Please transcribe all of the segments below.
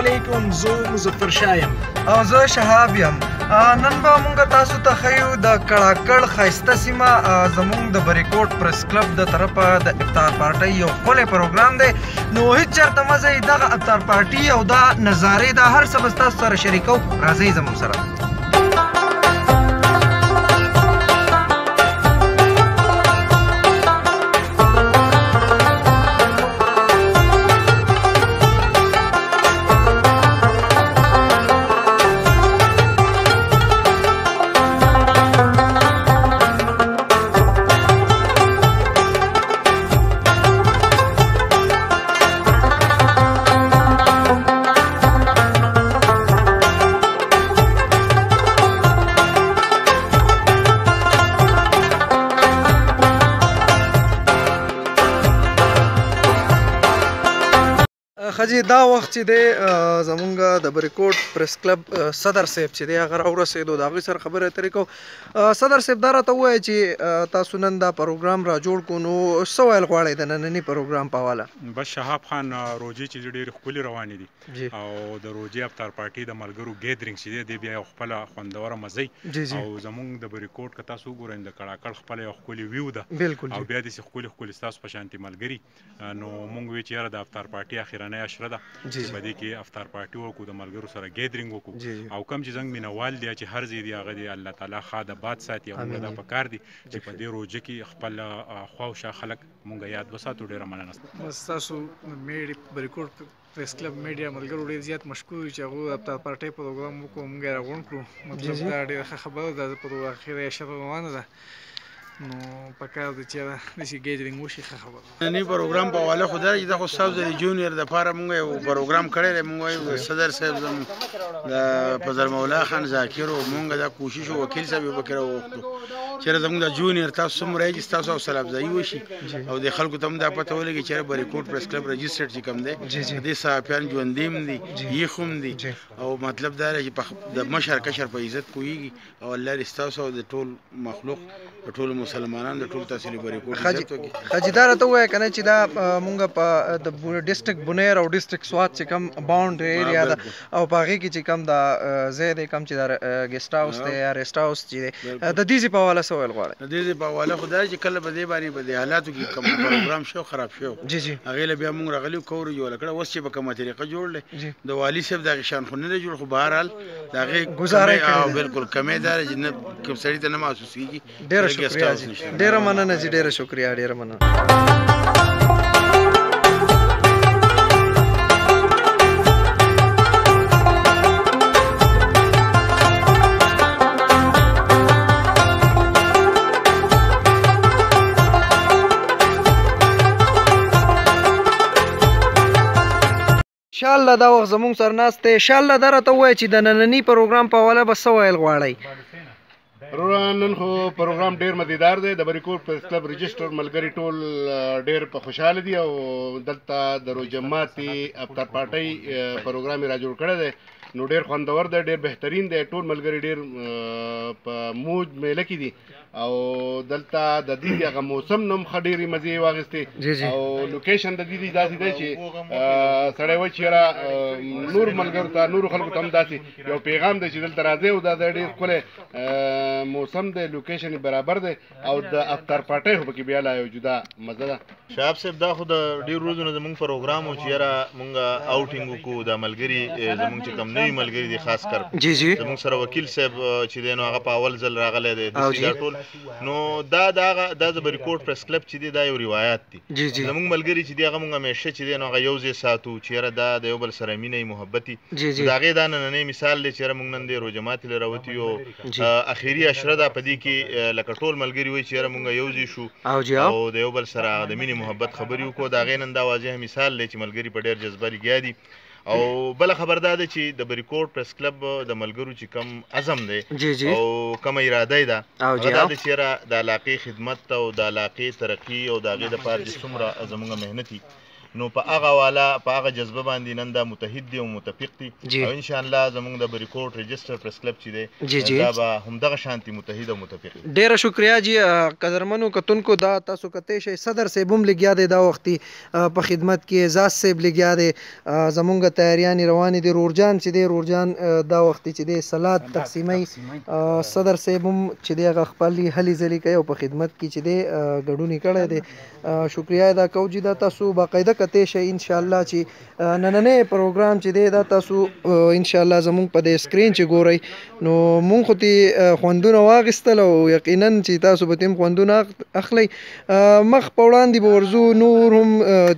علیکم. زه مظفر شاه یم او زه شهاب یم. نن به موږ تاسو ته ښیو د کړاکړ ښایسته سیمه زموږ د بریکوټ پریس کلب د طرفه د افطار پارټۍ یو ښکلی پروګرام دی. نو هېڅ چېرته مه ځئ، دغه افطار پارټي او دا نظارې دا هر څه به ستاسو سره شریکو. راځئ زموږ سره. خجی دا وخت چې دی زمونږ د بریکوټ پریس کلب صدر صاحب چې دی هغه راورسېدو، د هغوی سره خبرې اترې کوو. صدر صاحب دا راته ووایه چې تاسو نن دا پروګرام را جوړ کړو، نو څه ویل غواړئ د ننني پروګرام په حواله؟ بس شهاب خان روجې چې ډېرې ښکلې روانې دي او د روجې افطار پارټي د ملګرو ګیدرینګ چې دی بیا یو خپله خوندوره مزه او زمونږ د بریکوټ که تاسو وګورئ د کړاکړ خپله یو ښکلې ویو ده او بیا داسې ښکلې ښکلې ستاسو په شانتې ملګري. نو مونږ وی چې یاره د افطار پارټي اخرنۍ اشره ده چې په دې کې افطار پارټي وکړو، د ملګرو سره ګیدرینګ وکړو او کم چې زنګ مینوال دی چې هر ځای دی هغه دی الله تعالی ښه د باد ساتي او موږ دا پکار دي چې په دې روژه کې خپل خوا او شا خلک مونږ یاد وساتو. ډېره مننه. بس تاسو بریکوټ پریس کلب میډیا ملګرو ډېر زیات مشکور یو چې هغوی افطار پارټۍ پروګرام وکړو، موږ یې راغونډ کړو. مطلب دا ډېره ښه خبره ده، په اخره یې اشره روانه ده، نو پکار دی چې داسې ګیدرینګ وشي. ښه خبره ده. ننني پروګرام په حواله خو دا چې دا خو ستاسو د جونیئر دپاره مونږ یو پروګرام کړی دی. مونږ وایو د صدر صاحب زموږ د فضل مولا خان ذاکر او مونږ دا کوشش و وکیل صاحب یې پکې راوغوښتو چېرې زموږ د جونیئر تاسو څومره یې چې ستاسو حوصله افزایي وشي او د خلکو ته هم دا پته ولګي چې بریکوټ پریس کلب رجسټرډ چې کوم دی د دې صحافیان ژوندي هم دي، یخ هم دي او مطلب دا دی چې د مشر کشر په عزت پوهېږي او الله دې ستاسو او د ټول مخلوق د ټولو مسلمانانو د ټول تحصیلي بریکوټ عزت وکړي. خجي دا راته ووایه که نه چې دا مونږ په د ډسټرکټ بونیر او ډسټرکټ سوات چې کوم باونډري ایریا ده او په هغې کې چې کوم دا ځای دی کوم چې دا ګیسټ هاوس دی یا ریسټ هاوس چې دی د دې ځای په حواله څه ویل غواړئ؟ د دې ځای په حواله خو دا چې کله په دې باندې په دې حالاتو کې کوم پروګرام شو خراب شو هغې له بیا مونږ راغلي کور جوړه کړه. اوس چې په کومه طریقه جوړ دی د والي صاحب د هغې شان خو نه دی جوړ، خو بهرحال د هغې ګزاره او بالکل کمې دا چې نه کوم سړي ته نه محسوس کېږي. ډېره شکریه جي، ډېره مننه جي، ډېره شکریه، ډېره مننه. انشاءالله دا وخت زموږ سره ناست دی. انشاءالله دا راته ووایه چې د ننني پروګرام په حواله به څه ویل غواړئ؟ نن خو پروګرام ډیر مزیدار دی. د بریکوټ پریس کلب رجسټر ملګري ټول ډیر په خوشحاله دي او دلته د روژه ماتې افطار پارټۍ پروګرام یې را جوړ کړی دی. نو ډیر خوندور دی، ډیر بهترین دی. ټول ملګري ډیر په موج میله کې دي او دلته د دې هغه موسم نوم ښه ډېرې مزې یې واخیستې او لوکیشن د دې داسې دی چې سړی وایي چې یاره نور ملګرو ته نورو خلکو ته هم داسې یو پیغام دی چې دلته راځئ او دا ډېر ښکلی موسم دی، لوکیشن یې برابر دی او د افطار پارټۍ خو پکې بیا لا یو جدا مزه ده. شهاب صاحب دا خو د ډېرو ورځو نه زموږ پروګرام و چې یاره مونږ آوټینګ وکړو. دا ملګري زموږ چې کوم نوي ملګري دي خاص کر زموږ سره وکیل صاحب چې دی نو هغه په اول ځل راغلی دی دا ټول. نو دا د بریکوټ پریس کلب چې دی دا یو روایت دی. زموږ ملګري چې دی هغه مونږ همیشه چې دی نو هغه یو ځای ساتو چې یاره دا د یو بل سره مینه محبت وي. د هغې دا نننی مثال دی چې یاره مونږ نن دی روژه ماتې له راوتي یو اخري اشره ده. په دې کې لکه ټول ملګري وایي چې یاره مونږ یو ځای شو او د یو بل سره د مینې محبت خبرې وکړو. د هغې نن دا واضح مثال دی چې ملګري په ډېر جذبه لګیا دي. او بله خبر دا ده چې د بریکوټ پریس کلب د ملګرو چې کم عزم دی او کمه اراده یې ده هغه دا ده چې یاره د علاقې خدمت او د علاقې ترقي او د هغې دپاره چې څومره زموږ محنت وي نو په هغه والا په هغه جذبه باندې نن دا متحد دي او متفق دي او ان شاء الله زموږ د بریکوټ رجسټر پریس کلب چې دی دا به همدغه شانتي متحد او متفق ډیره شکریا جی قدرمنو کتونکو دا تاسو کته شي صدر صاحب هم لګیا دی دا وختي په خدمت کې اعزاز صاحب لګیا دی زمونږ تیاریان روان دي رورجان چې دی رورجان دا وختي چې دی سلاد تقسیمي صدر صاحب هم چې دی خپل هلي ځلي کوي او په خدمت کې چې دی ګډونی کړی دی شکریا ادا کوم چې دا تاسو باقاعده کته شي ان شاء الله چې نننې پروګرام چې دی دا تاسو ان شاء الله زمونږ په د سکرین چې ګورئ نو مونږ خو تی خوندونه واغستل او یقینا چې تاسو به تیم خوندونه اخلي مخ په وړاندې به ورزو نور هم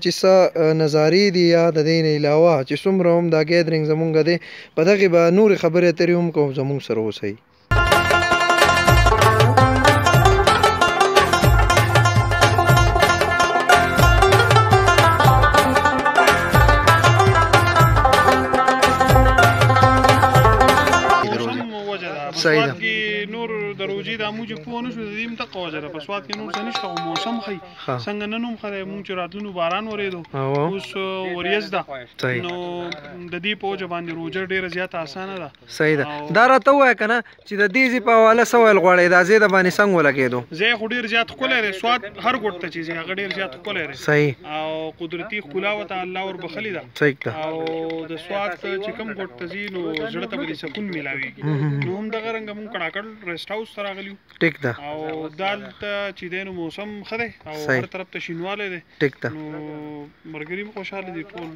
چې څه نظارې دي یا د دې نه علاوه چې څومره هم دا ګیدرینګ زمونږ دی په دغې به نورې خبرې اترې هم کوم زمونږ سره اوسئ صحیح ده نور د روجي د موجي په ونه شو د دې متقه وجره په سواد کې نور څه نشته او موسم خي څنګه ننوم خره مونږ چې راتلونو باران ورېدو اوس وریځ ده نو د دې په وجه باندې روجر ډیره زیاته اسانه ده صحیح ده دا راته وای کنه چې د دې په حواله سوال غواړي دا زیاده باندې څنګه ولګېدو زه خو ډیر زیات خولې سواد هر ګټ ته چې هغه ډیر زیات خولې صحیح او قدرتي خلاوت الله ور بخلی ده صحیح ده او د سواد چې کوم ګټ ته زینو زړه ته به سکون ملاويږي نو هم دغه رنګ مونږ کړه رست هاوس سره غلیو ټیک ده او دالته چې دینو موسم خره او هر طرف ته شینواله ده ټیک ده نو مرګري خوشاله دي ټول